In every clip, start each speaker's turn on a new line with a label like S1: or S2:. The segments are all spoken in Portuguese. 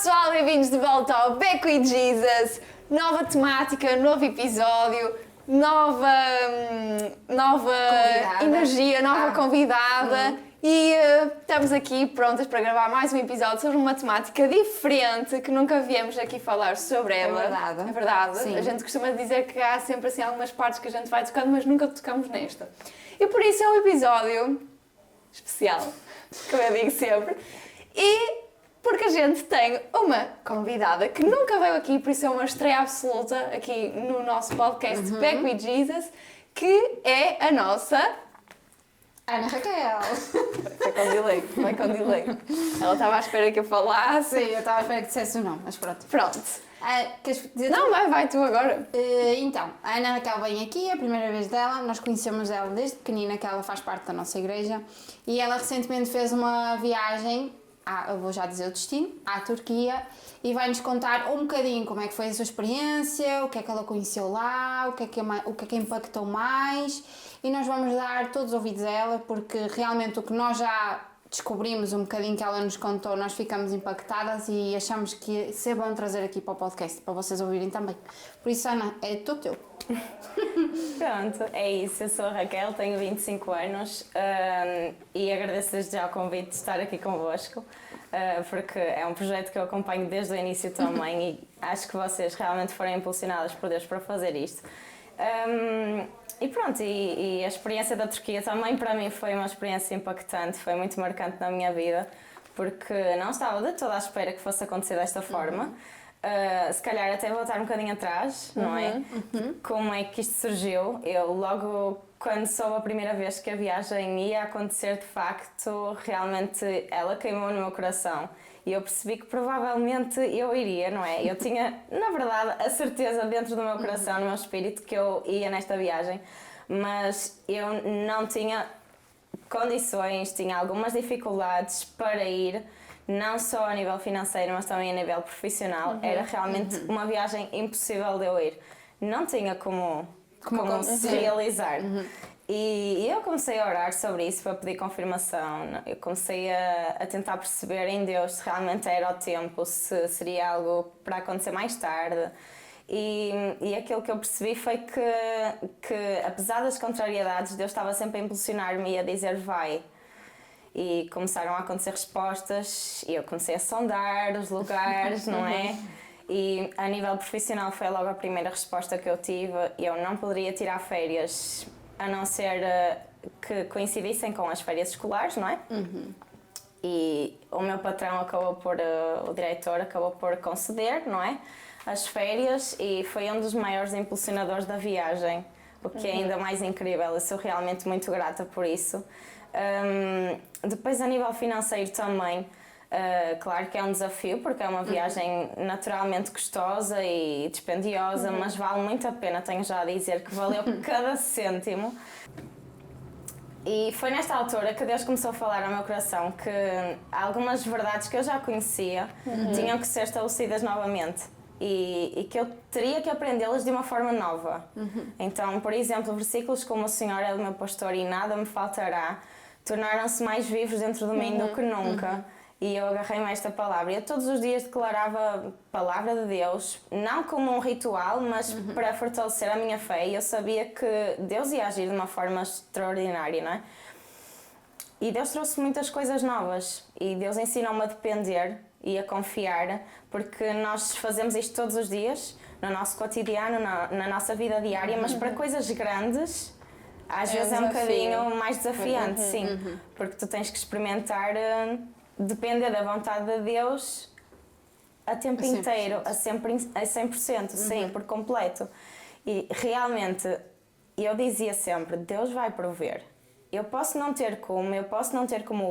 S1: pessoal, bem-vindos de volta ao Back with Jesus. Nova temática, novo episódio, nova energia, nova convidada. E estamos aqui prontas para gravar mais um episódio sobre uma temática diferente que nunca viemos aqui falar sobre ela.
S2: É
S1: verdade.
S2: Sim.
S1: A gente costuma dizer que há sempre assim algumas partes que a gente vai tocando, mas nunca tocamos nesta. E por isso é um episódio especial, como eu digo sempre. E porque a gente tem uma convidada que nunca veio aqui, por isso é uma estreia absoluta aqui no nosso podcast Back with Jesus, que é a nossa
S2: Ana Raquel.
S1: Foi com delay. Ela estava à espera que eu falasse.
S2: Sim, eu estava à espera que dissesse o nome, mas pronto.
S1: Pronto.
S2: Queres dizer
S1: Não, vai tu agora.
S2: Então, a Ana Raquel vem aqui, é a primeira vez dela, nós conhecemos ela desde pequenina, que ela faz parte da nossa igreja, e ela recentemente fez uma viagem, eu vou já dizer o destino, à Turquia, e vai-nos contar um bocadinho como é que foi a sua experiência, o que é que ela conheceu lá, o que é que impactou mais, e nós vamos dar todos os ouvidos a ela, porque realmente o que nós já descobrimos um bocadinho que ela nos contou, nós ficamos impactadas e achamos que ia ser bom trazer aqui para o podcast, para vocês ouvirem também. Por isso, Ana, é tudo teu.
S3: Pronto, é isso. Eu sou a Raquel, tenho 25 anos e agradeço desde já o convite de estar aqui convosco, porque é um projeto que eu acompanho desde o início também e acho que vocês realmente foram impulsionadas por Deus para fazer isto. E pronto, e a experiência da Turquia também para mim foi uma experiência impactante, foi muito marcante na minha vida, porque não estava de toda à espera que fosse acontecer desta forma. Se calhar até voltar um bocadinho atrás, não é? Como é que isto surgiu? Eu logo, quando soube a primeira vez que a viagem ia acontecer de facto, realmente ela queimou no meu coração. E eu percebi que provavelmente eu iria, não é? Eu tinha, na verdade, a certeza dentro do meu coração, no meu espírito, que eu ia nesta viagem, mas eu não tinha condições, tinha algumas dificuldades para ir, não só a nível financeiro, mas também a nível profissional. Era realmente uma viagem impossível de eu ir. Não tinha como se realizar. E eu comecei a orar sobre isso para pedir confirmação. Eu comecei a tentar perceber em Deus se realmente era o tempo, se seria algo para acontecer mais tarde. E aquilo que eu percebi foi que apesar das contrariedades, Deus estava sempre a impulsionar-me e a dizer vai. E começaram a acontecer respostas e eu comecei a sondar os lugares, não é? E a nível profissional foi logo a primeira resposta que eu tive. Eu não poderia tirar férias a não ser que coincidissem com as férias escolares, não é? E o meu patrão o diretor acabou por conceder, não é? As férias e foi um dos maiores impulsionadores da viagem, o que é ainda mais incrível. Eu sou realmente muito grata por isso. Depois, a nível financeiro também, claro que é um desafio, porque é uma viagem naturalmente custosa e dispendiosa, mas vale muito a pena, tenho já a dizer que valeu cada cêntimo. E foi nesta altura que Deus começou a falar ao meu coração que algumas verdades que eu já conhecia tinham que ser estabelecidas novamente. E que eu teria que aprendê-las de uma forma nova. Então, por exemplo, versículos como o Senhor é o meu pastor e nada me faltará, tornaram-se mais vivos dentro de mim do que nunca. E eu agarrei-me a esta palavra. Eu todos os dias declarava a palavra de Deus, não como um ritual, mas para fortalecer a minha fé. E eu sabia que Deus ia agir de uma forma extraordinária, não é? E Deus trouxe muitas coisas novas. E Deus ensinou-me a depender e a confiar, porque nós fazemos isto todos os dias, no nosso cotidiano, na nossa vida diária, mas para coisas grandes, às vezes é um bocadinho mais desafiante, sim, porque tu tens que experimentar, depender da vontade de Deus a tempo inteiro, a 100%, sim, por completo. E realmente, eu dizia sempre, Deus vai prover. Eu posso não ter como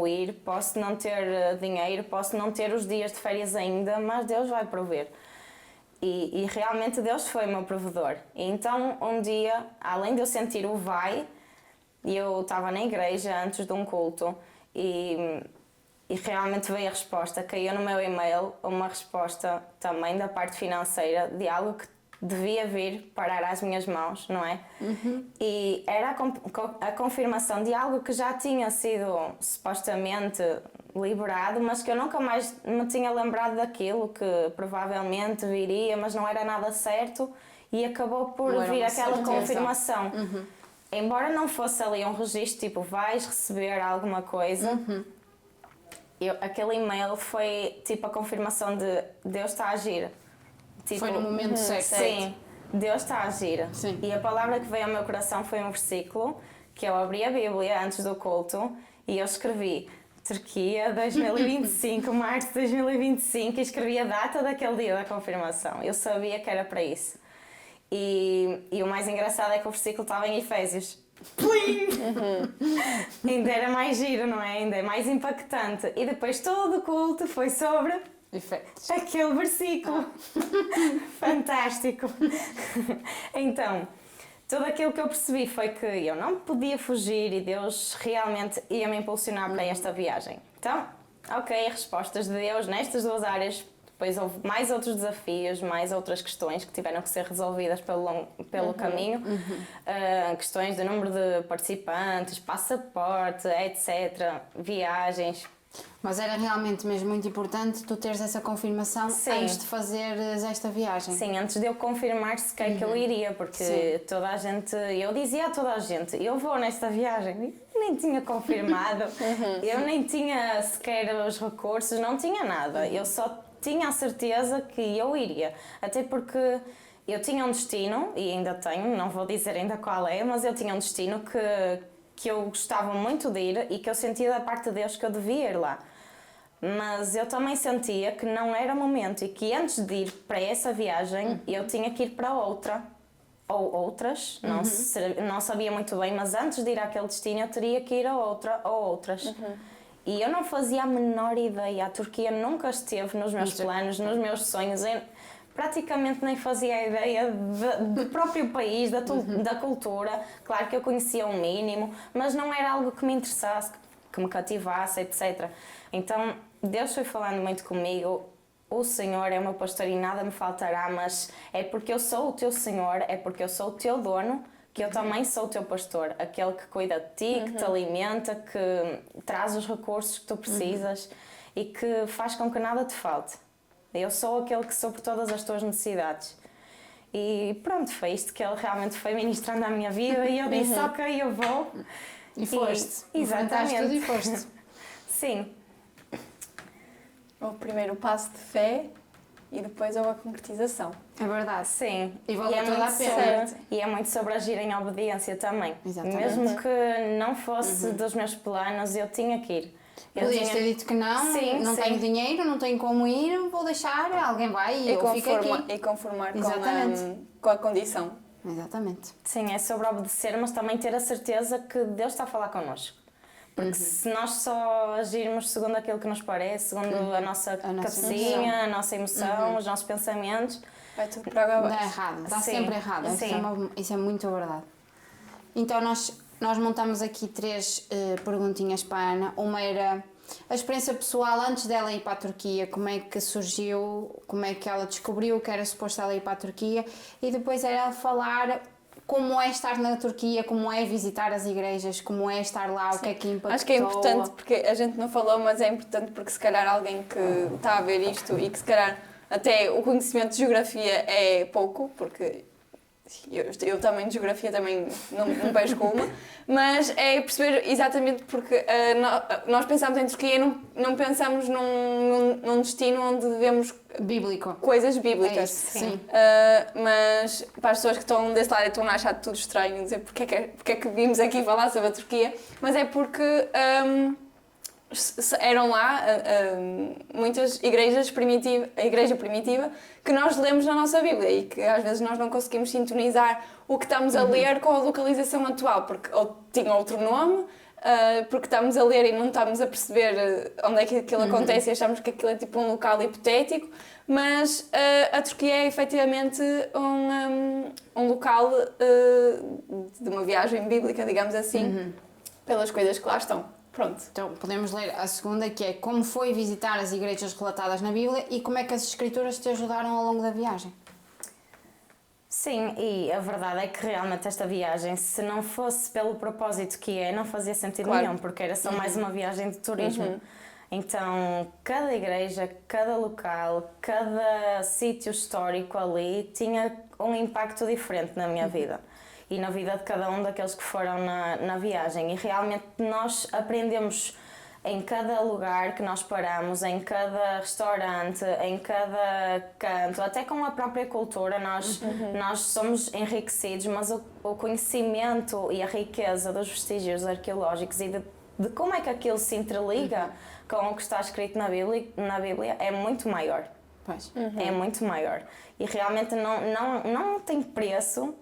S3: ir, posso não ter dinheiro, posso não ter os dias de férias ainda, mas Deus vai prover. E realmente Deus foi o meu provedor. E então, um dia, além de eu sentir o vai, eu estava na igreja antes de um culto e realmente veio a resposta, caiu no meu e-mail uma resposta também da parte financeira de algo que devia vir parar às minhas mãos, não é? E era a confirmação de algo que já tinha sido supostamente liberado, mas que eu nunca mais me tinha lembrado daquilo, que provavelmente viria, mas não era nada certo, e acabou por
S2: Não era
S3: vir
S2: uma
S3: aquela
S2: certeza.
S3: confirmação. Embora não fosse ali um registro tipo, vais receber alguma coisa, aquele e-mail foi tipo a confirmação de Deus está a agir. Tipo,
S2: Foi no momento certo.
S3: Sim, Deus está a agir.
S2: Sim.
S3: E a palavra que veio ao meu coração foi um versículo que eu abri a Bíblia antes do culto e eu escrevi Turquia 2025, março de 2025, e escrevi a data daquele dia da confirmação. Eu sabia que era para isso. E o mais engraçado é que o versículo estava em Efésios. Plim! Ainda era mais giro, não é? Ainda é mais impactante. E depois todo o culto foi sobre
S2: Efeitos.
S3: aquele versículo. Fantástico! Então, tudo aquilo que eu percebi foi que eu não podia fugir e Deus realmente ia me impulsionar para esta viagem. Então, ok, respostas de Deus nestas duas áreas. Depois houve mais outros desafios, mais outras questões que tiveram que ser resolvidas pelo caminho. Questões do número de participantes, passaporte, etc. Viagens.
S2: Mas era realmente mesmo muito importante tu teres essa confirmação antes de fazeres esta viagem.
S3: Sim, antes de eu confirmar sequer que eu iria, porque toda a gente, eu dizia a toda a gente, eu vou nesta viagem, eu nem tinha confirmado, eu nem tinha sequer os recursos, não tinha nada, eu só tinha a certeza que eu iria, até porque eu tinha um destino, e ainda tenho, não vou dizer ainda qual é, mas eu tinha um destino que eu gostava muito de ir e que eu sentia da parte de Deus que eu devia ir lá. Mas eu também sentia que não era o momento e que antes de ir para essa viagem eu tinha que ir para outra ou outras, não sabia muito bem, mas antes de ir àquele destino eu teria que ir a outra ou outras. E eu não fazia a menor ideia, a Turquia nunca esteve nos meus planos, nos meus sonhos, eu praticamente nem fazia a ideia do próprio país, da cultura. Claro que eu conhecia o mínimo, mas não era algo que me interessasse, que me cativasse, etc. Então, Deus foi falando muito comigo, o Senhor é o meu pastor e nada me faltará, mas é porque eu sou o teu Senhor, é porque eu sou o teu dono, que eu também sou o teu pastor, aquele que cuida de ti, que te alimenta, que traz os recursos que tu precisas e que faz com que nada te falte. Eu sou aquele que supre todas as tuas necessidades. E pronto, foi isto que ele realmente foi ministrando à minha vida e eu disse, ok, eu vou.
S2: E foste.
S3: Exatamente.
S2: Tudo e foste.
S3: Sim.
S1: O primeiro passo de fé e depois houve a concretização.
S2: É verdade.
S3: Sim,
S2: E vale
S3: é
S2: toda a
S3: muito
S2: pena.
S3: e é muito sobre agir em obediência também.
S2: Exatamente.
S3: Mesmo que não fosse dos meus planos, eu tinha que ir.
S2: Podias ter dito que não,
S3: Sim,
S2: não
S3: sim.
S2: tenho dinheiro, não tenho como ir, vou deixar, alguém vai e eu fico aqui.
S1: E conformar
S2: Exatamente.
S1: com a condição.
S2: Exatamente.
S3: Sim, é sobre obedecer, mas também ter a certeza que Deus está a falar connosco. Porque se nós só agirmos segundo aquilo que nos parece, segundo a nossa cabecinha, a nossa emoção, os nossos pensamentos,
S1: Vai tudo para água
S2: Dá
S1: abaixo.
S2: errado, dá
S3: Sim,
S2: sempre errado.
S3: sim.
S2: Isso é muito verdade. Então nós montamos aqui 3 perguntinhas para a Ana. Uma era a experiência pessoal antes dela ir para a Turquia, como é que surgiu, como é que ela descobriu que era suposto ela ir para a Turquia, e depois era ela falar como é estar na Turquia, como é visitar as igrejas, como é estar lá, o que é que impactou.
S1: Acho que é importante, porque a gente não falou, mas é importante porque se calhar alguém que está a ver isto e que se calhar até o conhecimento de geografia é pouco, porque eu também de geografia também não vejo com uma, mas é perceber exatamente porque nós pensamos em Turquia e não pensamos num destino onde devemos
S2: Bíblico.
S1: coisas bíblicas.
S2: É isso, sim.
S1: Mas para as pessoas que estão desse lado e estão a achar tudo estranho, dizer porque é que vimos aqui falar sobre a Turquia, mas é porque eram lá muitas igrejas a igreja primitiva que nós lemos na nossa Bíblia e que às vezes nós não conseguimos sintonizar o que estamos a ler com a localização atual, porque ou tinha outro nome, porque estamos a ler e não estamos a perceber onde é que aquilo acontece e achamos que aquilo é tipo um local hipotético, mas a Turquia é efetivamente um local de uma viagem bíblica, digamos assim, pelas coisas que lá estão. Pronto.
S2: Então podemos ler a segunda, que é como foi visitar as igrejas relatadas na Bíblia e como é que as escrituras te ajudaram ao longo da viagem.
S3: Sim, e a verdade é que realmente esta viagem, se não fosse pelo propósito que é, não fazia sentido
S1: Claro.
S3: nenhum, porque era só mais uma viagem de turismo. Então, cada igreja, cada local, cada sítio histórico ali tinha um impacto diferente na minha vida e na vida de cada um daqueles que foram na viagem. E realmente nós aprendemos em cada lugar que nós paramos, em cada restaurante, em cada canto, até com a própria cultura, nós somos enriquecidos, mas o conhecimento e a riqueza dos vestígios arqueológicos e de como é que aquilo se interliga com o que está escrito na Bíblia é muito maior.
S2: Pois.
S3: É muito maior. E realmente não tem preço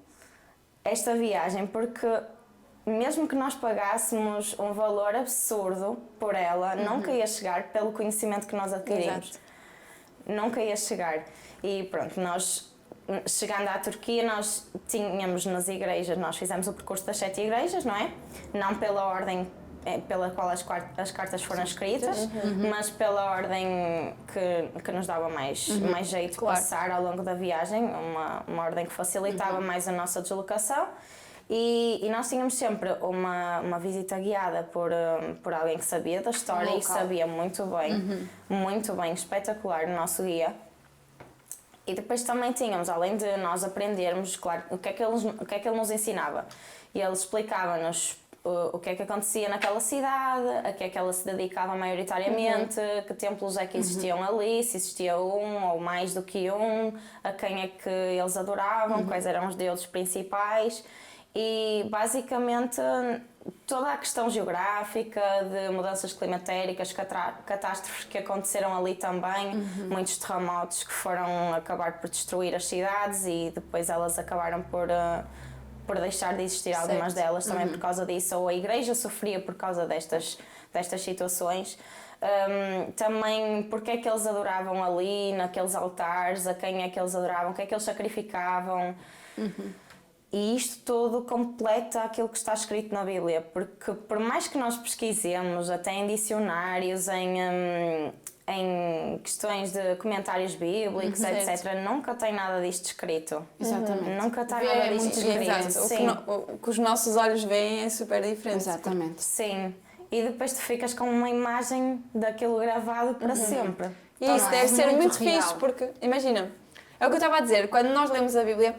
S3: esta viagem, porque mesmo que nós pagássemos um valor absurdo por ela, nunca ia chegar pelo conhecimento que nós adquirimos.
S1: Exato.
S3: Nunca ia chegar. E pronto, nós, chegando à Turquia, nós tínhamos nas igrejas, nós fizemos o percurso das 7 igrejas, não é? Não pela ordem pela qual as cartas foram escritas, mas pela ordem que nos dava mais jeito de passar ao longo da viagem, uma ordem que facilitava mais a nossa deslocação. E nós tínhamos sempre uma visita guiada por alguém que sabia da história e sabia muito bem, espetacular, o nosso guia. E depois também tínhamos, além de nós aprendermos, claro, o que é que ele nos ensinava. E ele explicava-nos o que é que acontecia naquela cidade, a que é que ela se dedicava maioritariamente, que templos é que existiam ali, se existia um ou mais do que um, a quem é que eles adoravam, quais eram os deuses principais. E basicamente toda a questão geográfica de mudanças climatéricas, catástrofes que aconteceram ali também, muitos terremotos que foram acabar por destruir as cidades e depois elas acabaram por deixar de existir algumas delas também por causa disso, ou a igreja sofria por causa destas situações. Também porque é que eles adoravam ali, naqueles altares, a quem é que eles adoravam, o que é que eles sacrificavam. E isto tudo completa aquilo que está escrito na Bíblia, porque por mais que nós pesquisemos, até em dicionários, em questões de comentários bíblicos, etc., nunca tem nada disto escrito.
S2: Exatamente.
S3: Nunca está nada disto escrito.
S1: Exato. O que os nossos olhos veem é super diferente.
S2: Exatamente.
S3: Sim. E depois tu ficas com uma imagem daquilo gravado para sempre.
S1: E isso deve ser muito
S2: real.
S1: fixe, porque, imagina, é o que eu estava a dizer, quando nós lemos a Bíblia,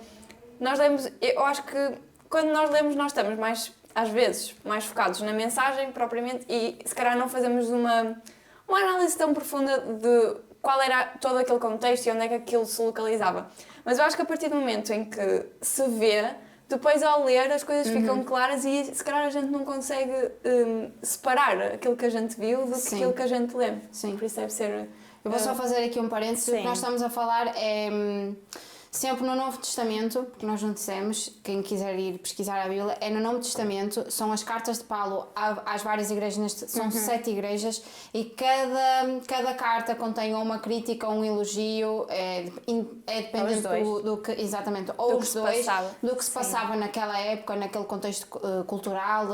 S1: eu acho que quando nós lemos nós estamos mais, às vezes, mais focados na mensagem propriamente e se calhar não fazemos uma análise tão profunda de qual era todo aquele contexto e onde é que aquilo se localizava. Mas eu acho que a partir do momento em que se vê, depois ao ler as coisas ficam claras e se calhar a gente não consegue separar aquilo que a gente viu do que aquilo que a gente lê.
S2: Sim.
S1: Por isso deve ser...
S2: Eu vou só fazer aqui um parênteses. O que nós estamos a falar é sempre no Novo Testamento, porque nós não dissemos, quem quiser ir pesquisar a Bíblia, é no Novo Testamento, são as cartas de Paulo às várias igrejas, são 7 igrejas, e cada carta contém ou uma crítica ou um elogio, é dependente do que, exatamente, ou os dois, do que se passava naquela época, naquele contexto cultural,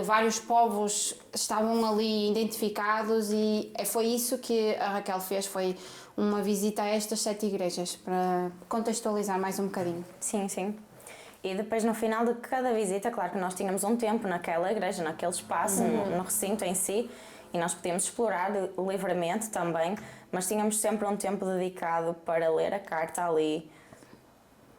S2: vários povos estavam ali identificados e foi isso que a Raquel fez, foi uma visita a estas 7 igrejas, para contextualizar mais um bocadinho.
S3: Sim, sim. E depois no final de cada visita, claro que nós tínhamos um tempo naquela igreja, naquele espaço, no recinto em si, e nós podíamos explorar livremente também, mas tínhamos sempre um tempo dedicado para ler a carta ali,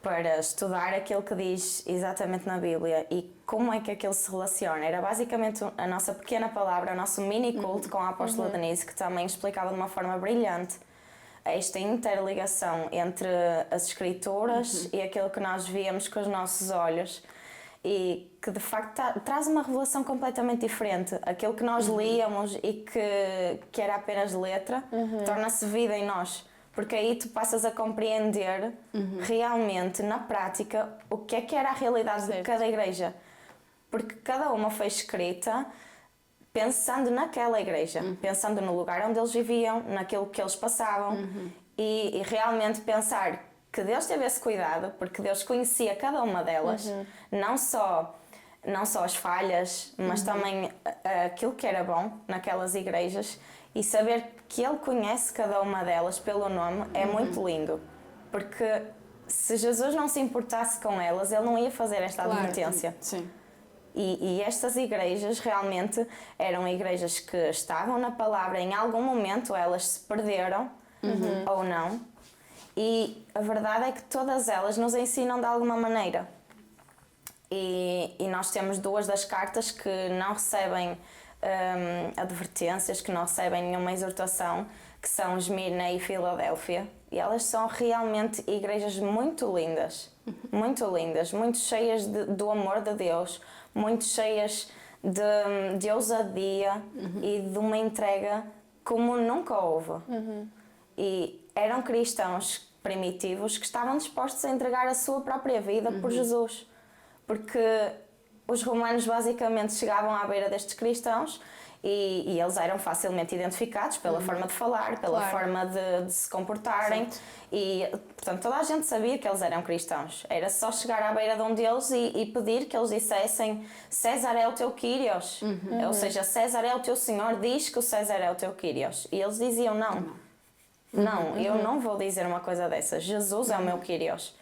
S3: para estudar aquilo que diz exatamente na Bíblia e como é que aquilo se relaciona. Era basicamente a nossa pequena palavra, o nosso mini culto com a apóstola Denise, que também explicava de uma forma brilhante esta interligação entre as escrituras e aquilo que nós víamos com os nossos olhos e que de facto traz uma revelação completamente diferente. Aquilo que nós líamos e que era apenas letra torna-se vida em nós, porque aí tu passas a compreender realmente, na prática, o que era a realidade de cada igreja, porque cada uma foi escrita pensando naquela igreja, pensando no lugar onde eles viviam, naquilo que eles passavam e realmente pensar que Deus teve esse cuidado, porque Deus conhecia cada uma delas, não só as falhas, mas também aquilo que era bom naquelas igrejas e saber que Ele conhece cada uma delas pelo nome é muito lindo, porque se Jesus não se importasse com elas, Ele não ia fazer esta advertência.
S2: Sim.
S3: E estas igrejas realmente eram igrejas que estavam na palavra, em algum momento elas se perderam ou não, e a verdade é que todas elas nos ensinam de alguma maneira. E nós temos 2 das cartas que não recebem advertências, que não recebem nenhuma exortação, que são Esmirna e Filadélfia, e elas são realmente igrejas muito lindas, muito cheias do amor de Deus, muito cheias de ousadia e de uma entrega como nunca houve. E eram cristãos primitivos que estavam dispostos a entregar a sua própria vida por Jesus, porque os romanos basicamente chegavam à beira destes cristãos e eles eram facilmente identificados pela forma de falar, pela forma de se comportarem. Certo. E, portanto, toda a gente sabia que eles eram cristãos. Era só chegar à beira de um deles e pedir que eles dissessem: César é o teu Quírios. Ou seja, César é o teu Senhor, diz que o César é o teu Quírios. E eles diziam: não, eu não vou dizer uma coisa dessas. Jesus é o meu Quírios.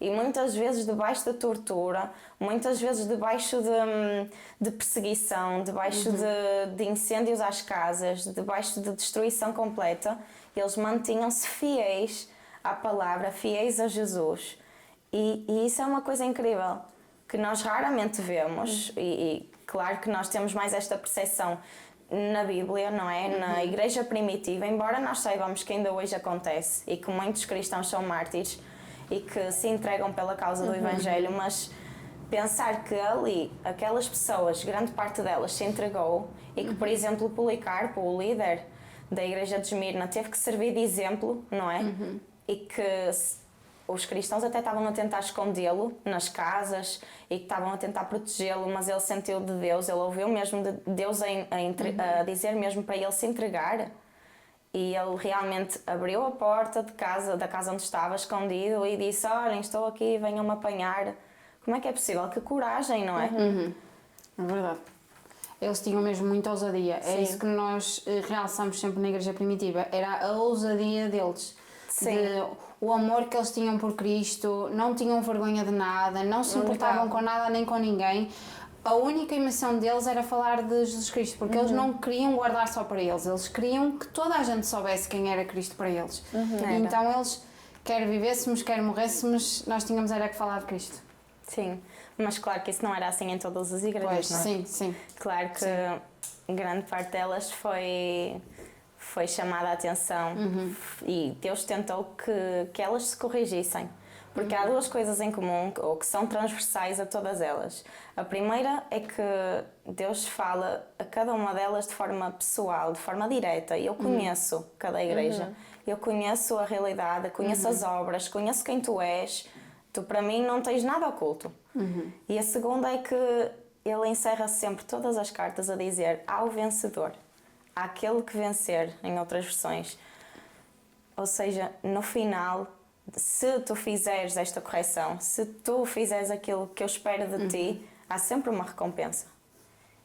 S3: E muitas vezes debaixo de tortura, muitas vezes debaixo de perseguição, debaixo de incêndios às casas, debaixo de destruição completa, eles mantinham-se fiéis à palavra, fiéis a Jesus. E isso é uma coisa incrível, que nós raramente vemos, e claro que nós temos mais esta percepção na Bíblia, não é? Na igreja primitiva, embora nós saibamos que ainda hoje acontece e que muitos cristãos são mártires e que se entregam pela causa do Evangelho, mas pensar que ali, aquelas pessoas, grande parte delas se entregou e que, por exemplo, Policarpo, o líder da igreja de Esmirna, teve que servir de exemplo, não é? E que os cristãos até estavam a tentar escondê-lo nas casas e que estavam a tentar protegê-lo, mas ele sentiu de Deus, ele ouviu mesmo de Deus a dizer mesmo para ele se entregar. E ele realmente abriu a porta da casa onde estava escondido e disse: olhem, estou aqui, venham-me apanhar. Como é que é possível? Que coragem, não é?
S2: É verdade. Eles tinham mesmo muita ousadia. Sim. É isso que nós realçamos sempre na igreja primitiva. Era a ousadia deles. Sim. O amor que eles tinham por Cristo, não tinham vergonha de nada, não se importavam com nada nem com ninguém. A única missão deles era falar de Jesus Cristo, porque eles não queriam guardar só para eles queriam que toda a gente soubesse quem era Cristo para eles. E então eles, quer vivêssemos, quer morrêssemos, nós tínhamos era que falar de Cristo.
S3: Sim, mas claro que isso não era assim em todas as igrejas,
S2: pois,
S3: não é?
S2: Sim.
S3: Claro que grande parte delas foi chamada a atenção e Deus tentou que elas se corrigissem. Porque há 2 coisas em comum, ou que são transversais a todas elas. A primeira é que Deus fala a cada uma delas de forma pessoal, de forma direta. E eu conheço cada igreja. Eu conheço a realidade, conheço as obras, conheço quem tu és. Tu, para mim, não tens nada oculto. E a segunda é que ele encerra sempre todas as cartas a dizer: ao vencedor, àquele que vencer, em outras versões. Ou seja, no final, se tu fizeres esta correção, se tu fizeres aquilo que eu espero de ti, há sempre uma recompensa.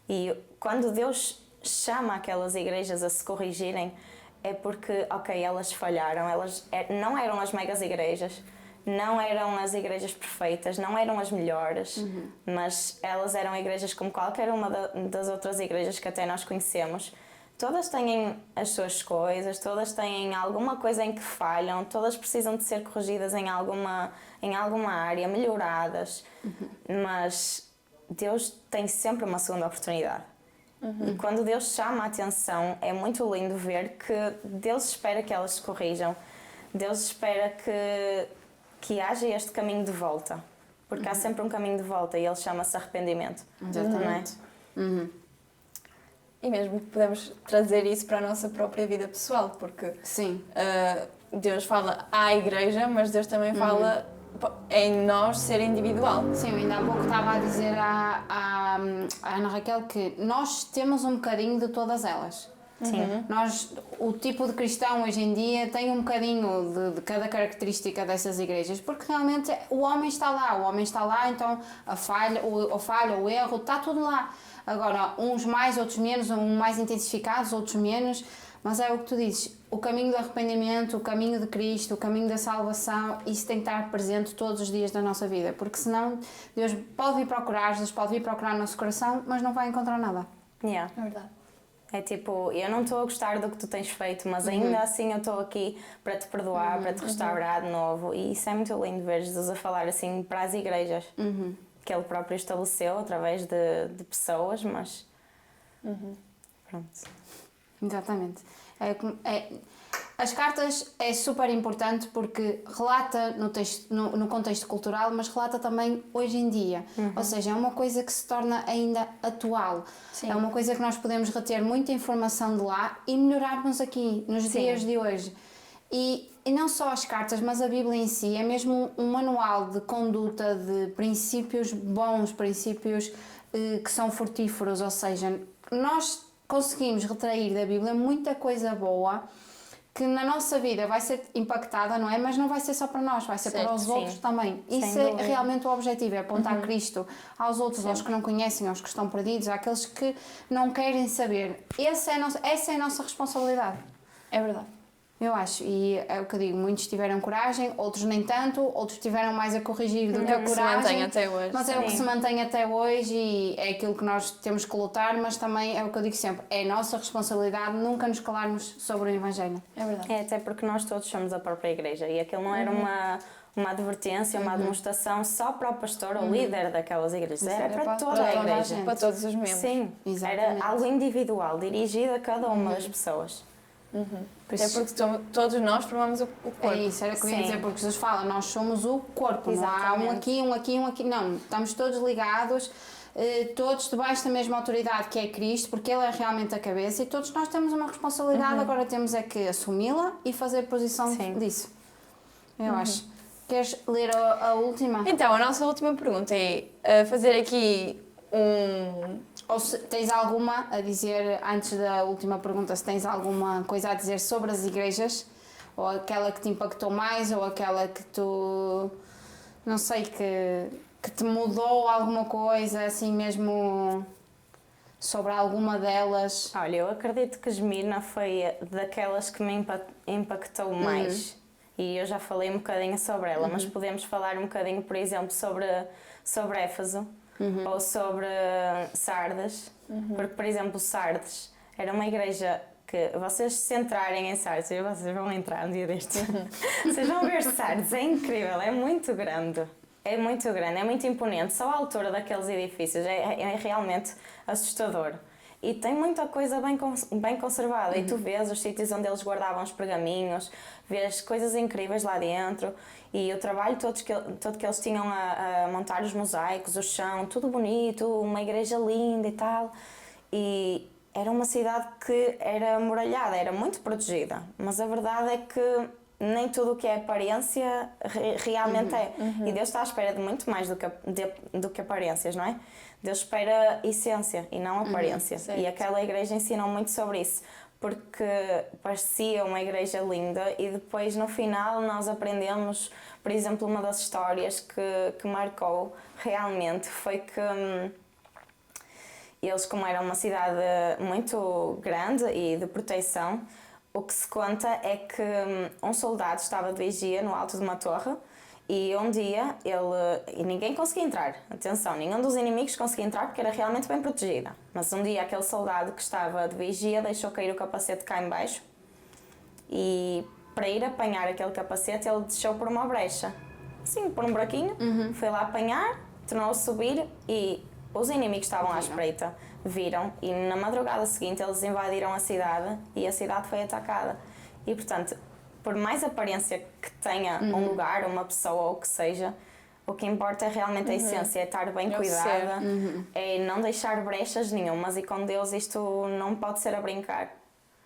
S3: E quando Deus chama aquelas igrejas a se corrigirem, é porque, ok, elas falharam, elas não eram as megas igrejas, não eram as igrejas perfeitas, não eram as melhores, mas elas eram igrejas como qualquer uma das outras igrejas que até nós conhecemos. Todas têm as suas coisas, todas têm alguma coisa em que falham, todas precisam de ser corrigidas em alguma área, melhoradas, mas Deus tem sempre uma segunda oportunidade. E quando Deus chama a atenção, é muito lindo ver que Deus espera que elas se corrijam, Deus espera que haja este caminho de volta, porque há sempre um caminho de volta e ele chama-se arrependimento.
S2: Exatamente.
S3: Não é?
S1: E mesmo podemos trazer isso para a nossa própria vida pessoal, porque Deus fala à igreja, mas Deus também fala em nós ser individual.
S2: Sim, eu ainda há pouco estava a dizer à Ana Raquel que nós temos um bocadinho de todas elas.
S3: Sim.
S2: O tipo de cristão hoje em dia tem um bocadinho de cada característica dessas igrejas, porque realmente o homem está lá, então a falha, o erro, está tudo lá. Agora, uns mais, outros menos, uns mais intensificados, outros menos, mas é o que tu dizes, o caminho do arrependimento, o caminho de Cristo, o caminho da salvação, isso tem que estar presente todos os dias da nossa vida, porque senão Deus pode vir procurar, Deus pode vir procurar o nosso coração, mas não vai encontrar nada.
S3: Yeah.
S1: É verdade.
S3: É tipo, eu não estou a gostar do que tu tens feito, mas ainda assim eu estou aqui para te perdoar, para te restaurar de novo. E isso é muito lindo ver Jesus a falar assim para as igrejas, que Ele próprio estabeleceu através de pessoas, mas pronto.
S2: Exatamente. As cartas é super importante porque relata no contexto cultural, mas relata também hoje em dia. Ou seja, é uma coisa que se torna ainda atual.
S1: Sim.
S2: É uma coisa que nós podemos reter muita informação de lá e melhorarmos aqui, nos dias de hoje. E não só as cartas, mas a Bíblia em si é mesmo um manual de conduta, de princípios bons, princípios que são frutíferos. Ou seja, nós conseguimos retrair da Bíblia muita coisa boa que na nossa vida vai ser impactada, não é? Mas não vai ser só para nós, vai ser
S1: Certo,
S2: para os outros também. Isso é realmente o objetivo, é apontar Cristo aos outros, aos que não conhecem, aos que estão perdidos, àqueles que não querem saber. Essa é a nossa responsabilidade.
S1: É verdade.
S2: Eu acho, e é o que eu digo, muitos tiveram coragem, outros nem tanto, outros tiveram mais a corrigir do que
S1: É
S2: a
S1: o que se
S2: coragem.
S1: mantém até hoje.
S2: Mas é o que se mantém até hoje e é aquilo que nós temos que lutar, mas também é o que eu digo sempre, é nossa responsabilidade nunca nos calarmos sobre o Evangelho.
S1: É verdade.
S3: É até porque nós todos somos a própria igreja e aquilo não era uma advertência, uma demonstração só para o pastor ou líder daquelas igrejas, era para toda a igreja.
S1: Para todos os membros.
S3: Sim,
S2: Exatamente.
S3: era algo individual, dirigido a cada uma das pessoas.
S1: Até porque todos nós formamos o corpo.
S2: É isso, era o que eu ia
S3: Sim.
S2: dizer, porque Jesus fala, nós somos o corpo, não há um aqui, um aqui, um aqui, não, estamos todos ligados, todos debaixo da mesma autoridade que é Cristo, porque Ele é realmente a cabeça e todos nós temos uma responsabilidade, agora temos é que assumi-la e fazer posição disso. Eu acho. Queres ler a última?
S1: Então, a nossa última pergunta é fazer aqui
S2: Ou se tens alguma a dizer, antes da última pergunta, se tens alguma coisa a dizer sobre as igrejas, ou aquela que te impactou mais, ou aquela que tu, não sei, que te mudou alguma coisa, assim mesmo, sobre alguma delas.
S3: Olha, eu acredito que Esmirna foi daquelas que me impactou mais. E eu já falei um bocadinho sobre ela, mas podemos falar um bocadinho, por exemplo, sobre Éfeso ou sobre Sardes. Porque, por exemplo, Sardes era uma igreja que, vocês se centrarem em Sardes, e vocês vão entrar um dia destes, vocês vão ver Sardes, é incrível, é muito grande. É muito grande, é muito imponente. Só a altura daqueles edifícios é realmente assustador. E tem muita coisa bem conservada. E tu vês os sítios onde eles guardavam os pergaminhos, vês coisas incríveis lá dentro. E o trabalho todo que eles tinham a montar os mosaicos, o chão, tudo bonito, uma igreja linda e tal. E era uma cidade que era muralhada, era muito protegida. Mas a verdade é que nem tudo o que é aparência realmente é. E Deus está à espera de muito mais do que aparências, não é? Deus espera essência e não aparência. E aquela igreja ensinou muito sobre isso, porque parecia uma igreja linda e depois no final nós aprendemos, por exemplo, uma das histórias que marcou realmente foi que eles, como era uma cidade muito grande e de proteção, o que se conta é que um soldado estava de vigia no alto de uma torre e um dia e ninguém conseguia entrar. Atenção, nenhum dos inimigos conseguia entrar porque era realmente bem protegida. Mas um dia aquele soldado que estava de vigia deixou cair o capacete cá em baixo e para ir apanhar aquele capacete ele deixou por uma brecha. Assim, por um buraquinho, foi lá apanhar, tornou a subir e os inimigos estavam à espreita, viram e na madrugada seguinte eles invadiram a cidade e a cidade foi atacada. E portanto, por mais aparência que tenha um lugar, uma pessoa ou o que seja, o que importa é realmente a essência, é estar bem cuidada, é não deixar brechas nenhumas e com Deus isto não pode ser a brincar.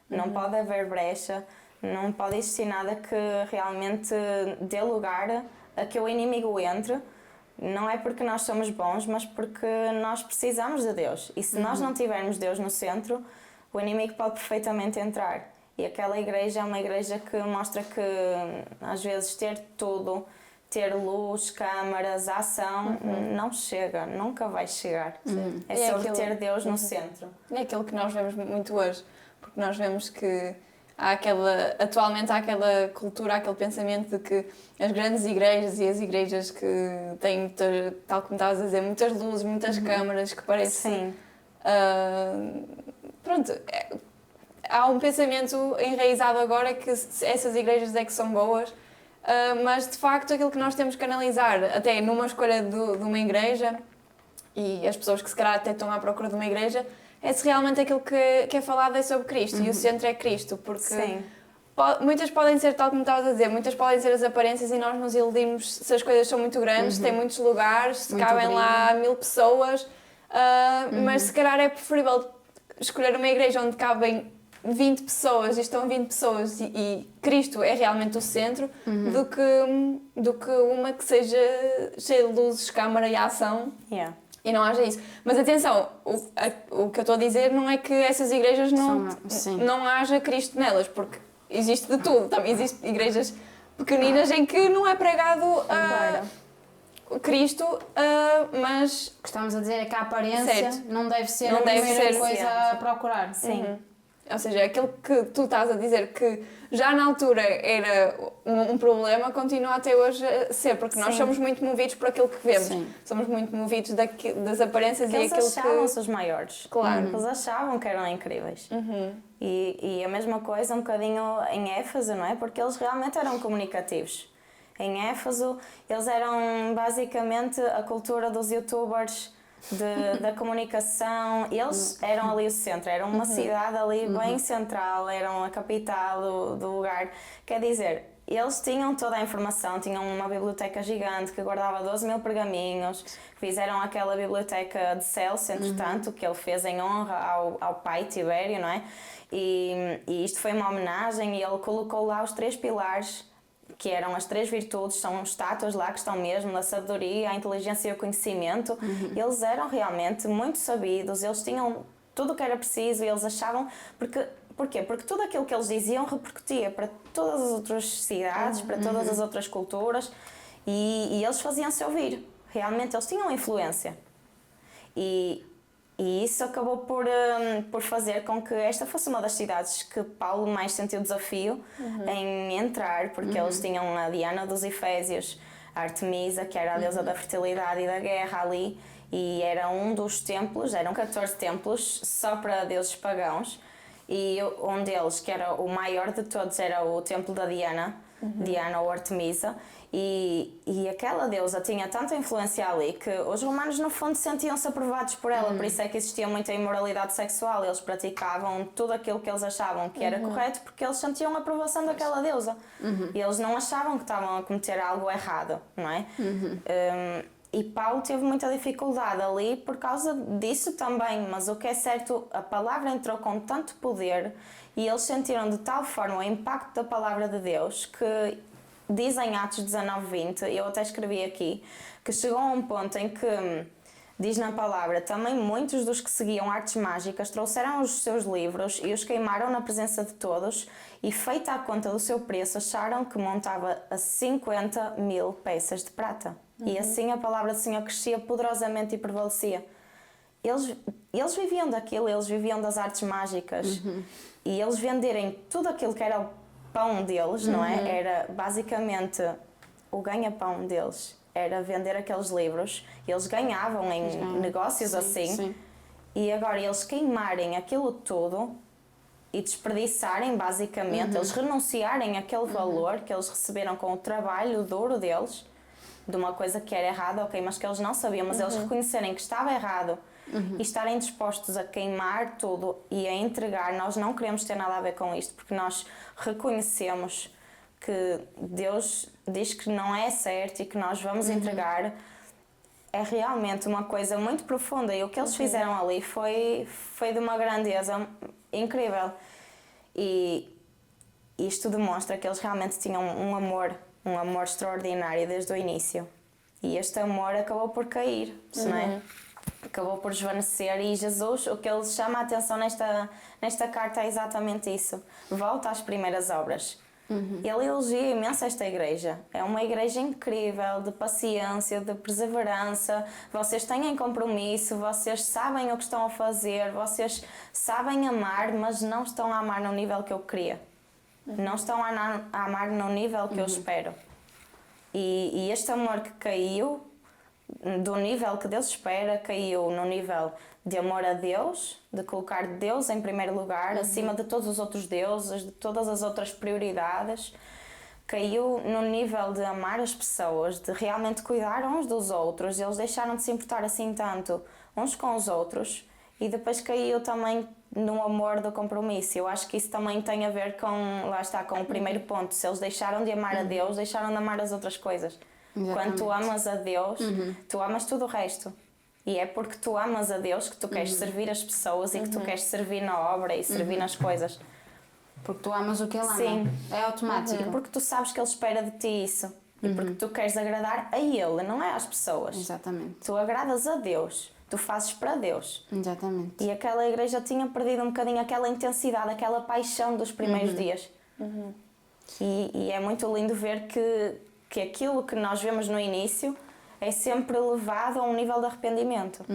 S3: Não pode haver brecha, não pode existir nada que realmente dê lugar a que o inimigo entre. Não é porque nós somos bons, mas porque nós precisamos de Deus. E se nós não tivermos Deus no centro, o inimigo pode perfeitamente entrar. E aquela igreja é uma igreja que mostra que, às vezes, ter tudo, ter luz, câmaras, ação, não chega, nunca vai chegar. É sobre ter Deus no centro.
S1: É aquilo que nós vemos muito hoje, porque nós vemos que atualmente há aquela cultura, aquele pensamento de que as grandes igrejas e as igrejas que têm, tal como estavas a dizer, muitas luzes, muitas câmaras, que parece...
S3: Sim.
S1: Pronto, há um pensamento enraizado agora que essas igrejas é que são boas, mas de facto aquilo que nós temos que analisar, até numa escolha de uma igreja, e as pessoas que se calhar até estão à procura de uma igreja, é se realmente aquilo que é falado é sobre Cristo e o centro é Cristo, porque
S3: Sim.
S1: muitas podem ser, tal como estavas a dizer, muitas podem ser as aparências e nós nos iludimos se as coisas são muito grandes, têm muitos lugares, se
S2: Muito
S1: cabem
S2: brilho.
S1: lá 1000 pessoas, mas se calhar é preferível escolher uma igreja onde cabem 20 pessoas e estão 20 pessoas e Cristo é realmente o centro, do que uma que seja cheia de luzes, câmara e ação.
S3: Yeah.
S1: E não haja isso. Mas atenção, o que eu estou a dizer não é que essas igrejas não haja Cristo nelas, porque existe de tudo. Também existem igrejas pequeninas em que não é pregado Cristo, mas...
S2: O que estamos a dizer é que a aparência
S1: Certo.
S2: não deve ser
S1: Não
S2: a
S1: deve
S2: primeira
S1: ser,
S2: coisa a procurar.
S3: Sim.
S1: Ou seja, aquilo que tu estás a dizer que já na altura era um problema, continua até hoje a ser, porque nós
S3: Sim.
S1: somos muito movidos por aquilo que vemos.
S2: Sim.
S1: Somos muito movidos das aparências
S3: Eles
S1: e aquilo
S3: achavam-se
S1: que...
S3: os maiores.
S1: Claro.
S3: Eles achavam que eram incríveis. E a mesma coisa um bocadinho em Éfeso, não é? Porque eles realmente eram comunicativos. Em Éfeso, eles eram basicamente a cultura dos youtubers, da comunicação. Eles eram ali o centro, eram uma cidade ali bem central, eram a capital do lugar. Quer dizer, eles tinham toda a informação, tinham uma biblioteca gigante que guardava 12.000 pergaminhos, fizeram aquela biblioteca de Celso, entretanto, que ele fez em honra ao pai Tibério, não é? E isto foi uma homenagem e ele colocou lá os 3 pilares, que eram as 3 virtudes, são estátuas lá que estão mesmo, a sabedoria, a inteligência e o conhecimento. Eles eram realmente muito sabidos, eles tinham tudo o que era preciso e eles achavam... Porquê? Porque tudo aquilo que eles diziam repercutia para todas as outras cidades, para todas as outras culturas e eles faziam-se ouvir. Realmente eles tinham influência. E isso acabou por fazer com que esta fosse uma das cidades que Paulo mais sentiu desafio em entrar, porque eles tinham a Diana dos Efésios, a Artemisa, que era a deusa da fertilidade e da guerra ali, e era um dos templos, eram 14 templos só para deuses pagãos, e um deles, que era o maior de todos, era o templo da Diana, Diana ou Artemisa, e aquela deusa tinha tanta influência ali que os romanos no fundo sentiam-se aprovados por ela, por isso é que existia muita imoralidade sexual, eles praticavam tudo aquilo que eles achavam que era correto porque eles sentiam a aprovação daquela deusa e eles não achavam que estavam a cometer algo errado, não é? E Paulo teve muita dificuldade ali por causa disso também, mas o que é certo, a palavra entrou com tanto poder e eles sentiram de tal forma o impacto da palavra de Deus que dizem Atos 19:20, eu até escrevi aqui, que chegou a um ponto em que, diz na palavra, também muitos dos que seguiam artes mágicas trouxeram os seus livros e os queimaram na presença de todos e, feita a conta do seu preço, acharam que montava a 50.000 peças de prata. E assim a palavra do Senhor crescia poderosamente e prevalecia. Eles viviam daquilo, eles viviam das artes mágicas e eles venderem tudo aquilo que era o pão deles, não é? Era basicamente o ganha-pão deles. Era vender aqueles livros. Eles ganhavam em negócios assim.
S2: Sim.
S3: E agora eles queimarem aquilo tudo e desperdiçarem basicamente, eles renunciarem àquele valor que eles receberam com o trabalho duro deles, de uma coisa que era errada, ok, mas que eles não sabiam, mas eles reconhecerem que estava errado e estarem dispostos a queimar tudo e a entregar. Nós não queremos ter nada a ver com isto, porque nós reconhecemos que Deus diz que não é certo e que nós vamos entregar. É realmente uma coisa muito profunda e o que eles fizeram ali foi de uma grandeza incrível. E isto demonstra que eles realmente tinham um amor extraordinário desde o início. E este amor acabou por cair, não é? Acabou por esvanecer e Jesus, o que ele chama a atenção nesta carta é exatamente isso. Volta às primeiras obras. Ele elogia imenso esta igreja. É uma igreja incrível, de paciência, de perseverança. Vocês têm compromisso, vocês sabem o que estão a fazer, vocês sabem amar, mas não estão a amar no nível que eu queria. não estão a amar no nível que eu espero. E este amor que caiu, do nível que Deus espera, caiu no nível de amor a Deus, de colocar Deus em primeiro lugar, acima de todos os outros deuses, de todas as outras prioridades. Caiu no nível de amar as pessoas, de realmente cuidar uns dos outros. Eles deixaram de se importar assim tanto uns com os outros. E depois caiu também no amor do compromisso. Eu acho que isso também tem a ver com, lá está, com o primeiro ponto. Se eles deixaram de amar a Deus, deixaram de amar as outras coisas.
S2: Exatamente.
S3: Quando tu amas a Deus, tu amas tudo o resto. E é porque tu amas a Deus que tu queres servir as pessoas e que tu queres servir na obra e servir nas coisas.
S2: Porque tu amas o que ele ama.
S3: Sim.
S2: É automático.
S3: E porque tu sabes que Ele espera de ti isso. E porque tu queres agradar a Ele, não é às pessoas.
S2: Exatamente.
S3: Tu agradas a Deus. Tu fazes para Deus.
S2: Exatamente.
S3: E aquela igreja tinha perdido um bocadinho aquela intensidade, aquela paixão dos primeiros dias. E é muito lindo ver que aquilo que nós vemos no início é sempre levado a um nível de arrependimento.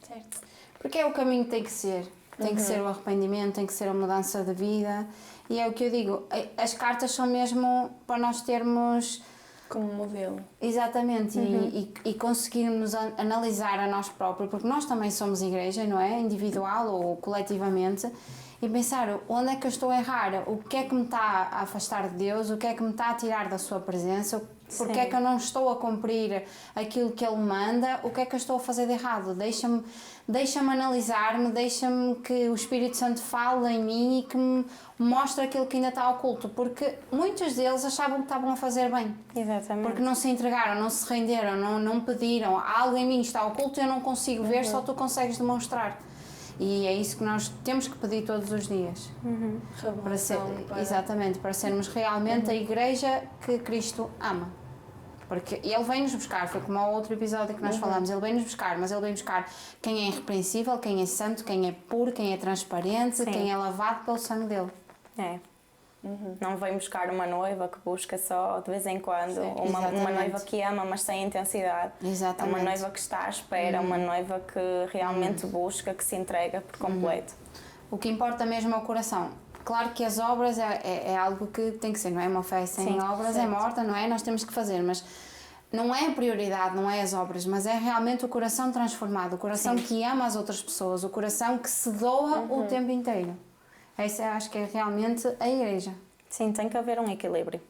S1: Certo.
S2: Porque é o caminho que tem que ser. Tem que ser o arrependimento, tem que ser a mudança de vida. E é o que eu digo, as cartas são mesmo para nós termos...
S1: Como modelo.
S2: Exatamente, e conseguirmos analisar a nós próprios, porque nós também somos igreja, não é? Individual ou coletivamente, e pensar onde é que eu estou a errar, o que é que me está a afastar de Deus, o que é que me está a tirar da sua presença, porque é que eu não estou a cumprir aquilo que Ele manda, o que é que eu estou a fazer de errado. Deixa-me analisar-me, deixa-me que o Espírito Santo fale em mim e que me mostre aquilo que ainda está oculto, porque muitos deles achavam que estavam a fazer bem.
S3: Exatamente.
S2: Porque não se entregaram, não se renderam, não pediram. Algo em mim está oculto e eu não consigo ver, só tu consegues demonstrar. E é isso que nós temos que pedir todos os dias. Para ser, exatamente, para sermos realmente a igreja que Cristo ama. Porque Ele vem-nos buscar, foi como o outro episódio que nós falamos, Ele vem-nos buscar, mas Ele vem buscar quem é irrepreensível, quem é santo, quem é puro, quem é transparente, quem é lavado pelo sangue dele.
S3: É. Não vem buscar uma noiva que busca só de vez em quando, uma
S2: Exatamente.
S3: noiva que ama, mas sem intensidade.
S2: Exatamente.
S3: É uma noiva que está à espera, uma noiva que realmente busca, que se entrega por completo.
S2: O que importa mesmo é o coração. Claro que as obras é algo que tem que ser, não é? Uma fé sem obras é morta, não é? Nós temos que fazer, mas não é a prioridade, não é as obras, mas é realmente o coração transformado, o coração que ama as outras pessoas, o coração que se doa o tempo inteiro. Essa acho que é realmente a igreja.
S3: Sim, tem que haver um equilíbrio.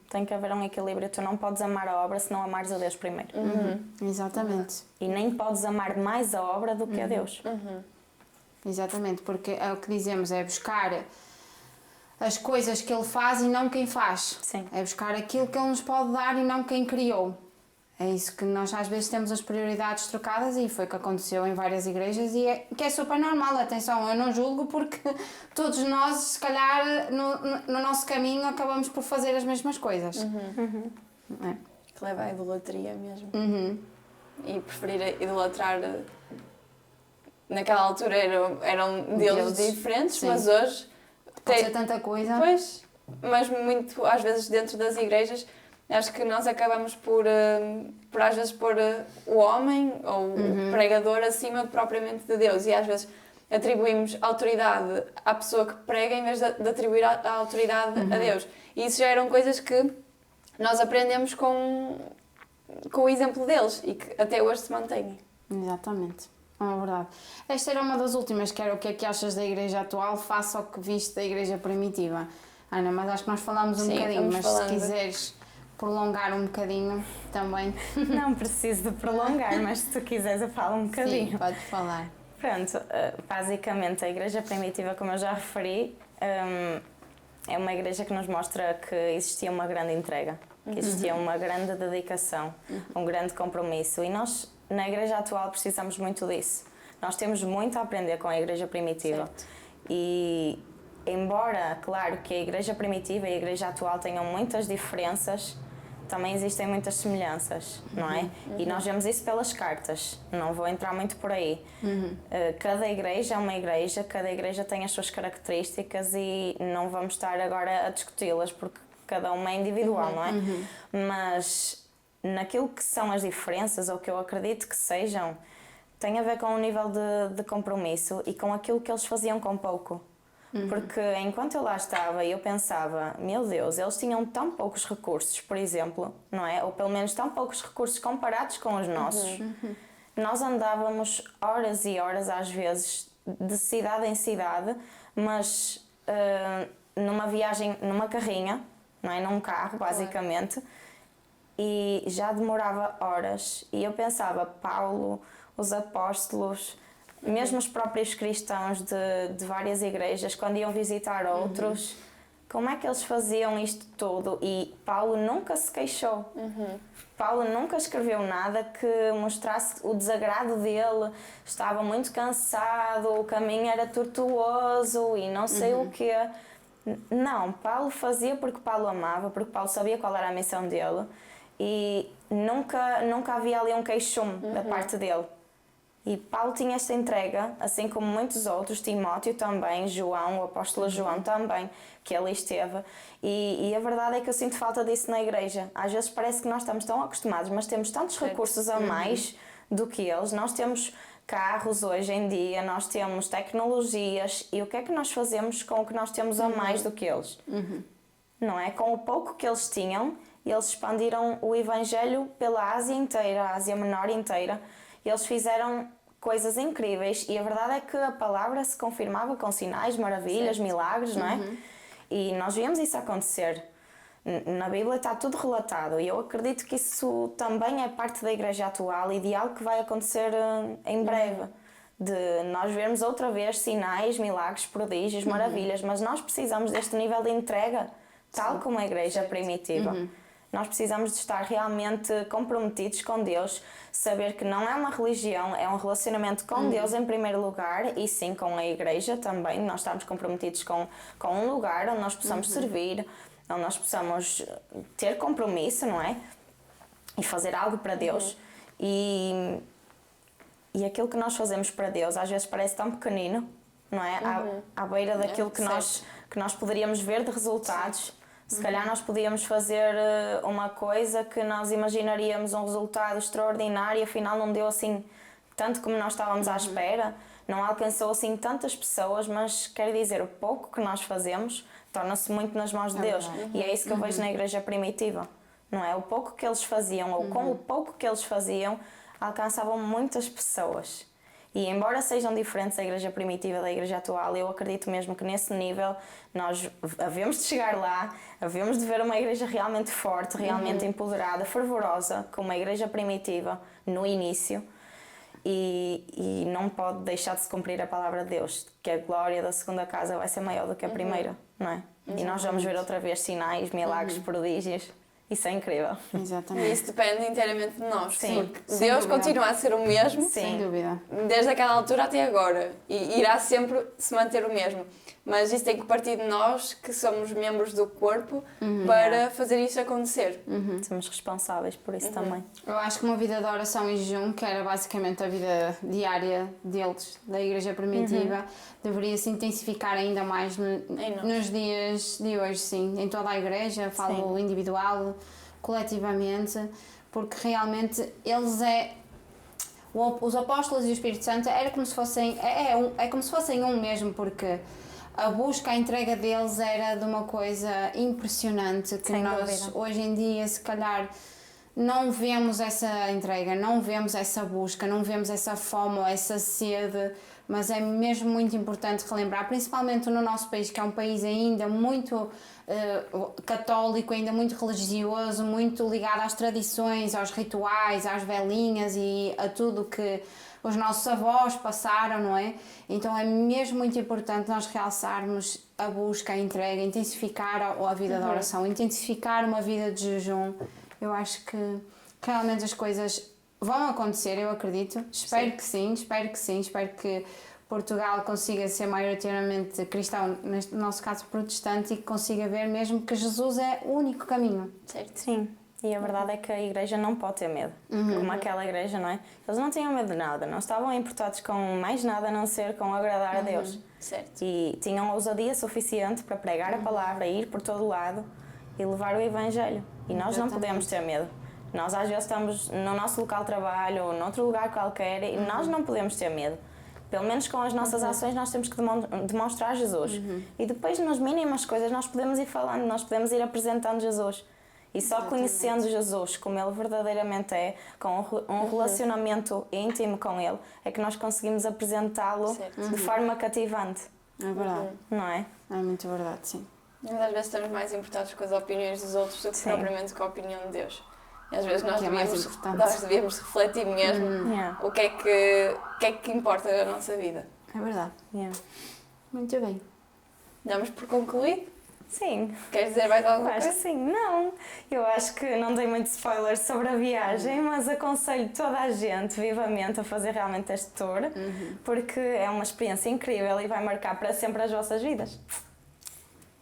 S3: Tem que haver um equilíbrio. Tu não podes amar a obra se não amares a Deus primeiro.
S2: Exatamente.
S3: E nem podes amar mais a obra do que a Deus.
S2: Exatamente, porque é o que dizemos, é buscar as coisas que Ele faz e não quem faz.
S3: Sim.
S2: É buscar aquilo que Ele nos pode dar e não quem criou. É isso que nós às vezes temos as prioridades trocadas e foi o que aconteceu em várias igrejas e que é super normal, atenção, eu não julgo porque todos nós, se calhar, no nosso caminho acabamos por fazer as mesmas coisas. É.
S1: Que leva à idolatria mesmo. E preferir idolatrar... Naquela altura eram deuses diferentes,
S2: sim.
S1: mas hoje...
S2: Pode ser tanta coisa.
S1: Pois, mas muito, às vezes, dentro das igrejas, acho que nós acabamos por às vezes, pôr o homem ou o pregador acima propriamente de Deus. E às vezes atribuímos autoridade à pessoa que prega em vez de atribuir a autoridade a Deus. E isso já eram coisas que nós aprendemos com o exemplo deles e que até hoje se mantêm.
S2: Exatamente. É verdade. Esta era uma das últimas, que era o que é que achas da igreja atual face ao que viste da igreja primitiva. Ana, mas acho que nós falámos um bocadinho, mas se quiseres prolongar um bocadinho também.
S3: Não preciso de prolongar, mas se tu quiseres eu falo um bocadinho.
S2: Sim, pode falar.
S3: Pronto, basicamente a igreja primitiva, como eu já referi, é uma igreja que nos mostra que existia uma grande entrega, que existia uma grande dedicação, um grande compromisso. E nós, na igreja atual, precisamos muito disso. Nós temos muito a aprender com a igreja primitiva.
S1: Certo.
S3: E, embora, claro, que a igreja primitiva e a igreja atual tenham muitas diferenças, também existem muitas semelhanças, não é? E nós vemos isso pelas cartas, não vou entrar muito por aí. Cada igreja é uma igreja, cada igreja tem as suas características e não vamos estar agora a discuti-las porque cada uma é individual, não é? Mas naquilo que são as diferenças, ou que eu acredito que sejam, tem a ver com o nível de compromisso e com aquilo que eles faziam com pouco. Porque enquanto eu lá estava, eu pensava, meu Deus, eles tinham tão poucos recursos, por exemplo, não é? Ou pelo menos tão poucos recursos comparados com os nossos. Nós andávamos horas e horas, às vezes, de cidade em cidade, mas numa viagem, numa carrinha, não é? Num carro, basicamente, e já demorava horas. E eu pensava, Paulo, os apóstolos, mesmo os próprios cristãos de várias igrejas, quando iam visitar outros, como é que eles faziam isto tudo? E Paulo nunca se queixou. Paulo nunca escreveu nada que mostrasse o desagrado dele, estava muito cansado, o caminho era tortuoso e não sei o quê. Não, Paulo fazia porque Paulo amava, porque Paulo sabia qual era a missão dele e nunca havia ali um queixume da parte dele. E Paulo tinha esta entrega, assim como muitos outros, Timóteo também, João, o apóstolo João também, que ali esteve. E a verdade é que eu sinto falta disso na igreja. Às vezes parece que nós estamos tão acostumados, mas temos tantos recursos a mais do que eles. Nós temos carros hoje em dia, nós temos tecnologias, e o que é que nós fazemos com o que nós temos a mais do que eles? Não é? Com o pouco que eles tinham, eles expandiram o Evangelho pela Ásia inteira, a Ásia Menor inteira. Eles fizeram coisas incríveis e a verdade é que a palavra se confirmava com sinais, maravilhas, milagres, não é? E nós vimos isso acontecer. Na Bíblia está tudo relatado e eu acredito que isso também é parte da igreja atual e de algo que vai acontecer em breve. De nós vermos outra vez sinais, milagres, prodígios, maravilhas, mas nós precisamos deste nível de entrega, tal como a igreja primitiva. Nós precisamos de estar realmente comprometidos com Deus, saber que não é uma religião, é um relacionamento com Deus em primeiro lugar e sim com a igreja também. Nós estamos comprometidos com um lugar onde nós possamos servir, onde nós possamos ter compromisso, não é? E fazer algo para Deus. E aquilo que nós fazemos para Deus às vezes parece tão pequenino, não é? À beira daquilo que nós poderíamos ver de resultados. Se calhar nós podíamos fazer uma coisa que nós imaginaríamos um resultado extraordinário e afinal não deu assim tanto como nós estávamos à espera, não alcançou assim tantas pessoas, mas quero dizer, o pouco que nós fazemos torna-se muito nas mãos de Deus. E é isso que eu vejo na igreja primitiva, não é? O pouco que eles faziam, ou com o pouco que eles faziam, alcançavam muitas pessoas. E embora sejam diferentes a igreja primitiva da igreja atual, eu acredito mesmo que nesse nível nós havemos de chegar lá, havemos de ver uma igreja realmente forte, realmente empoderada, fervorosa, como a igreja primitiva no início, e não pode deixar de se cumprir a palavra de Deus, que a glória da segunda casa vai ser maior do que a primeira, não é? E nós vamos ver outra vez sinais, milagres, prodígios. Isso é incrível.
S2: Exatamente.
S1: E isso depende inteiramente de nós.
S3: Sim.
S1: Porque
S2: Sem
S1: Deus
S2: dúvida.
S1: continua a ser o mesmo.
S2: Sem dúvida.
S1: Desde aquela altura até agora. E irá sempre se manter o mesmo. Mas isso tem que partir de nós, que somos membros do corpo, para fazer isso acontecer.
S3: Somos responsáveis por isso também.
S2: Eu acho que uma vida de oração e jejum, que era basicamente a vida diária deles, da igreja primitiva, deveria se intensificar ainda mais nos dias de hoje, sim. Em toda a igreja, falo individual, coletivamente, porque realmente eles os apóstolos e o Espírito Santo era como se fossem, é como se fossem um mesmo, porque a busca, a entrega deles era de uma coisa impressionante, que
S3: Sem
S2: nós
S3: dúvida.
S2: hoje em dia, se calhar, não vemos essa entrega, não vemos essa busca, não vemos essa fome ou essa sede, mas é mesmo muito importante relembrar, principalmente no nosso país, que é um país ainda muito católico, ainda muito religioso, muito ligado às tradições, aos rituais, às velinhas e a tudo que os nossos avós passaram, não é? Então é mesmo muito importante nós realçarmos a busca, a entrega, intensificar a vida de oração, intensificar uma vida de jejum. Eu acho que realmente as coisas vão acontecer, eu acredito. Espero que sim, espero que Portugal consiga ser maioritariamente cristão, no nosso caso protestante, e que consiga ver mesmo que Jesus é o único caminho.
S1: Certo.
S3: Sim, e a verdade é que a igreja não pode ter medo, como aquela igreja, não é? Eles não tinham medo de nada, não estavam importados com mais nada a não ser com agradar a Deus.
S1: Certo.
S3: E tinham ousadia suficiente para pregar a palavra, ir por todo lado e levar o Evangelho. E nós não podemos ter medo. Nós às vezes estamos no nosso local de trabalho ou noutro lugar qualquer e nós não podemos ter medo. Pelo menos com as nossas ações nós temos que demonstrar Jesus. E depois nas mínimas coisas nós podemos ir falando, nós podemos ir apresentando Jesus. E só conhecendo Jesus como Ele verdadeiramente é, com um relacionamento íntimo com Ele, é que nós conseguimos apresentá-lo de forma cativante.
S2: É verdade.
S3: Não é?
S2: É muito verdade, sim.
S1: Mas às vezes estamos mais importados com as opiniões dos outros do que propriamente com a opinião de Deus. E às vezes nós devíamos refletir mesmo o que é que importa na nossa vida.
S2: É verdade.
S3: Yeah.
S2: Muito bem.
S1: Damos por concluído?
S3: Sim.
S1: Queres dizer mais alguma
S3: Acho
S1: coisa?
S3: que sim. Não, eu acho que não dei muitos spoilers sobre a viagem, mas aconselho toda a gente vivamente a fazer realmente este tour, porque é uma experiência incrível e vai marcar para sempre as vossas vidas.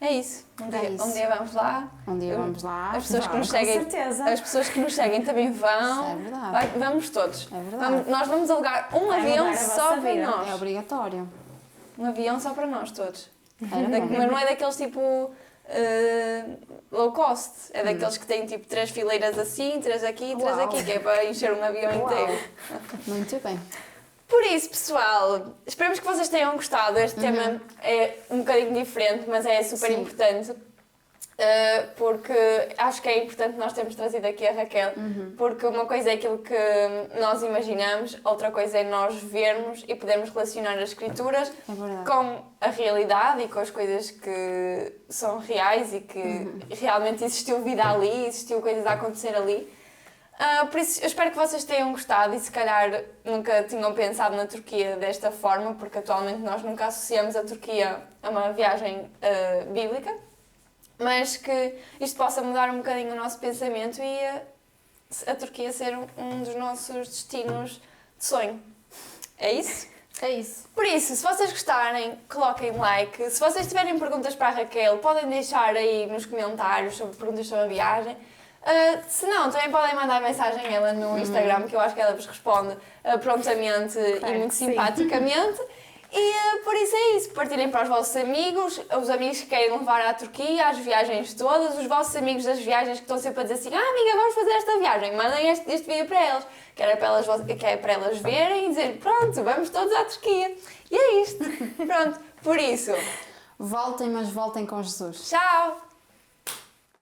S1: É isso. Um dia vamos lá.
S2: Um dia vamos lá.
S1: As pessoas que nos
S3: com
S1: seguem,
S3: certeza.
S1: as pessoas que nos seguem também vão.
S2: É verdade.
S1: Vamos todos.
S2: É verdade.
S1: Nós vamos alugar um
S3: Vai
S1: avião
S3: mudar a
S1: só
S3: vossa
S1: para
S3: vida.
S1: nós.
S2: É obrigatório.
S1: Um avião só para nós todos.
S2: Era bom.
S1: Mas não é daqueles tipo low cost. É daqueles que têm tipo 3 fileiras assim, 3 aqui e 3
S2: Uau.
S1: aqui, que é para encher um avião inteiro.
S2: Muito bem.
S1: Por isso, pessoal, esperamos que vocês tenham gostado. Este tema é um bocadinho diferente, mas é super
S2: Sim.
S1: importante. Porque acho que é importante nós termos trazido aqui a Raquel, porque uma coisa é aquilo que nós imaginamos, outra coisa é nós vermos e podermos relacionar as escrituras
S2: É verdade.
S1: com a realidade e com as coisas que são reais e que realmente existiu vida ali, existiu coisas a acontecer ali. Por isso, eu espero que vocês tenham gostado e se calhar nunca tinham pensado na Turquia desta forma, porque atualmente nós nunca associamos a Turquia a uma viagem bíblica. Mas que isto possa mudar um bocadinho o nosso pensamento e a Turquia ser um dos nossos destinos de sonho. É isso?
S2: É isso.
S1: Por isso, se vocês gostarem, coloquem like. Se vocês tiverem perguntas para a Raquel, podem deixar aí nos comentários sobre perguntas sobre a viagem. Se não, também podem mandar mensagem a ela no Instagram, que eu acho que ela vos responde prontamente e muito
S3: sim.
S1: simpaticamente. E por isso é isso, partilhem para os vossos amigos, os amigos que querem levar à Turquia, às viagens todas, os vossos amigos das viagens que estão sempre a dizer assim: amiga, vamos fazer esta viagem, mandem este vídeo para elas, que é para elas verem e dizer: pronto, vamos todos à Turquia. E é isto, pronto, por isso,
S2: Voltem, mas voltem com Jesus.
S1: tchau!